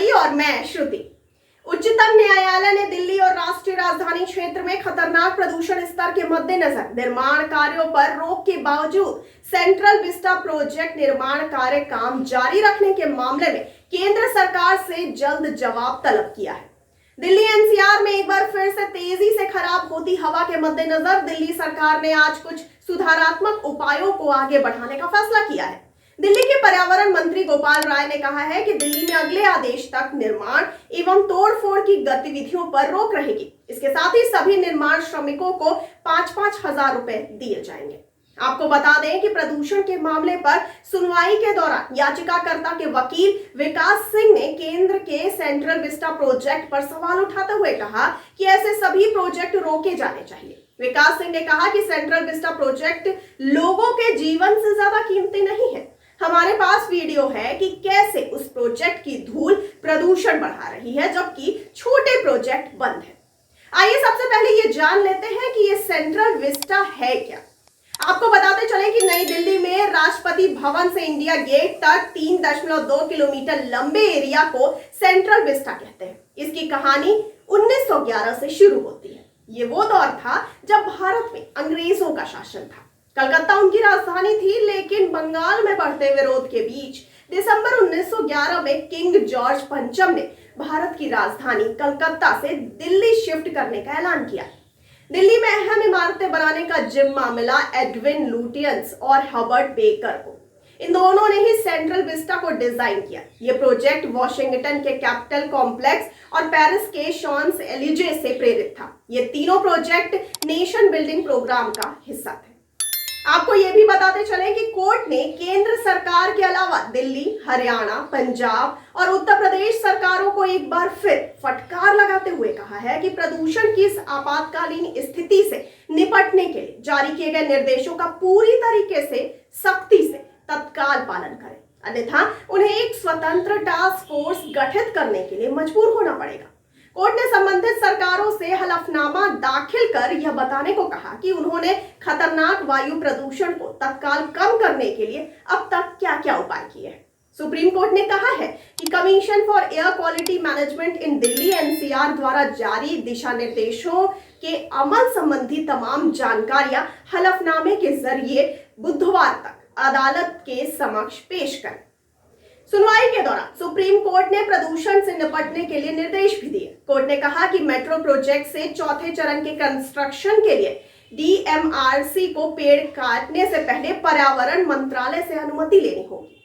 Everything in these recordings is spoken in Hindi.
तिवारी और मैं श्रुति। उच्चतम न्यायालय ने दिल्ली और राष्ट्रीय राजधानी क्षेत्र में खतरनाक प्रदूषण स्तर के मद्देनजर निर्माण कार्यों पर रोक के बावजूद सेंट्रल विस्टा प्रोजेक्ट निर्माण कार्य काम जारी रखने के मामले में केंद्र सरकार से जल्द जवाब तलब किया है। दिल्ली एनसीआर में एक बार फिर से तेजी से खराब होती हवा के मद्देनजर दिल्ली सरकार ने आज कुछ सुधारात्मक उपायों को आगे बढ़ाने का फैसला किया है। दिल्ली के पर्यावरण मंत्री गोपाल राय ने कहा है कि दिल्ली में अगले आदेश तक निर्माण एवं तोड़फोड़ की गतिविधियों पर रोक रहेगी। इसके साथ ही सभी निर्माण श्रमिकों को 5-5 हजार रुपए दिए जाएंगे। आपको बता दें कि प्रदूषण के मामले पर सुनवाई के दौरान याचिकाकर्ता के वकील विकास सिंह ने केंद्र के सेंट्रल विस्टा प्रोजेक्ट पर सवाल उठाते हुए कहा कि ऐसे सभी प्रोजेक्ट रोके जाने चाहिए। विकास सिंह ने कहा कि सेंट्रल विस्टा प्रोजेक्ट लोगों के जीवन से ज्यादा कीमती नहीं है। हमारे पास वीडियो है कि कैसे उस प्रोजेक्ट की धूल प्रदूषण बढ़ा रही है, जबकि छोटे प्रोजेक्ट बंद है। आइए सबसे पहले ये जान लेते हैं कि ये सेंट्रल विस्टा है क्या। आपको बताते चले कि नई दिल्ली में राष्ट्रपति भवन से इंडिया गेट तक 3.2 किलोमीटर लंबे एरिया को सेंट्रल विस्टा कहते हैं। इसकी कहानी 1911 से शुरू होती है। ये वो दौर था जब भारत में अंग्रेजों का शासन था। कलकत्ता उनकी राजधानी थी, लेकिन बंगाल में बढ़ते विरोध के बीच दिसंबर 1911 में किंग जॉर्ज पंचम ने भारत की राजधानी कलकत्ता से दिल्ली शिफ्ट करने का ऐलान किया। दिल्ली में अहम इमारतें बनाने का जिम्मा मिला एडविन लुटियंस और हर्बर्ट बेकर को। इन दोनों ने ही सेंट्रल विस्टा को डिजाइन किया। ये प्रोजेक्ट वॉशिंगटन के कैपिटल कॉम्प्लेक्स और पेरिस के शॉन्स एलिजे से प्रेरित था। ये तीनों प्रोजेक्ट नेशन बिल्डिंग प्रोग्राम का हिस्सा थे। आपको ये भी बताते चले कि कोर्ट ने केंद्र सरकार के अलावा दिल्ली, हरियाणा, पंजाब और उत्तर प्रदेश सरकारों को एक बार फिर फटकार लगाते हुए कहा है कि प्रदूषण की इस आपातकालीन स्थिति से निपटने के लिए जारी किए गए निर्देशों का पूरी तरीके से सख्ती से तत्काल पालन करें, अन्यथा उन्हें एक स्वतंत्र टास्क फोर्स गठित करने के लिए मजबूर होना पड़ेगा। कोर्ट ने संबंधित सरकारों से हलफनामा दाखिल कर यह बताने को कहा कि उन्होंने खतरनाक वायु प्रदूषण को तत्काल कम करने के लिए अब तक क्या क्या उपाय किए हैं। सुप्रीम कोर्ट ने कहा है कि commission for air quality management in Delhi NCR द्वारा जारी दिशा निर्देशों के अमल संबंधी तमाम जानकारियां हलफनामे के जरिए बुधवार तक अदालत के समक्ष पेश करें। सुनवाई के दौरान सुप्रीम कोर्ट ने प्रदूषण से निपटने के लिए निर्देश भी दिए। कोर्ट ने कहा कि मेट्रो प्रोजेक्ट से चौथे चरण के कंस्ट्रक्शन के लिए डीएमआरसी को पेड़ काटने से पहले पर्यावरण मंत्रालय से अनुमति लेनी होगी।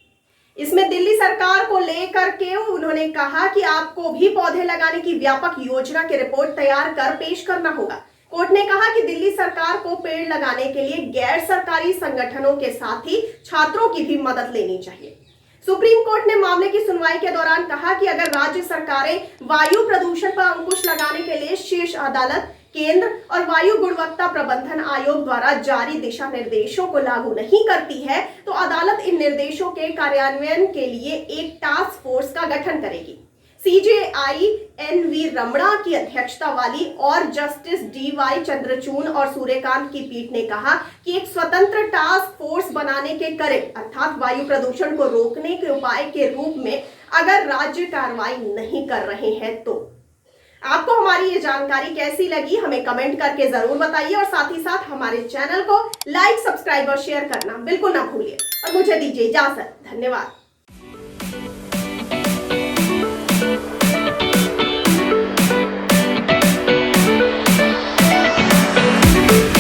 इसमें दिल्ली सरकार को लेकर के उन्होंने कहा कि आपको भी पौधे लगाने की व्यापक योजना की रिपोर्ट तैयार कर पेश करना होगा। कोर्ट ने कहा कि दिल्ली सरकार को पेड़ लगाने के लिए गैर सरकारी संगठनों के साथ ही छात्रों की भी मदद लेनी चाहिए। सुप्रीम कोर्ट ने मामले की सुनवाई के दौरान कहा कि अगर राज्य सरकारें वायु प्रदूषण पर अंकुश लगाने के लिए शीर्ष अदालत, केंद्र और वायु गुणवत्ता प्रबंधन आयोग द्वारा जारी दिशा निर्देशों को लागू नहीं करती है, तो अदालत इन निर्देशों के कार्यान्वयन के लिए एक टास्क फोर्स का गठन करेगी। सीजेआई एनवी रमणा की अध्यक्षता वाली और जस्टिस डीवाई चंद्रचूड़ और सूर्यकांत की पीठ ने कहा कि एक स्वतंत्र टास्क फोर्स बनाने के करे, अर्थात वायु प्रदूषण को रोकने के उपाय के रूप में अगर राज्य कार्रवाई नहीं कर रहे हैं तो। आपको हमारी ये जानकारी कैसी लगी हमें कमेंट करके जरूर बताइए और साथ ही साथ हमारे चैनल को लाइक, सब्सक्राइब और शेयर करना बिल्कुल ना भूलिए और मुझे दीजिए इजाजत। धन्यवाद।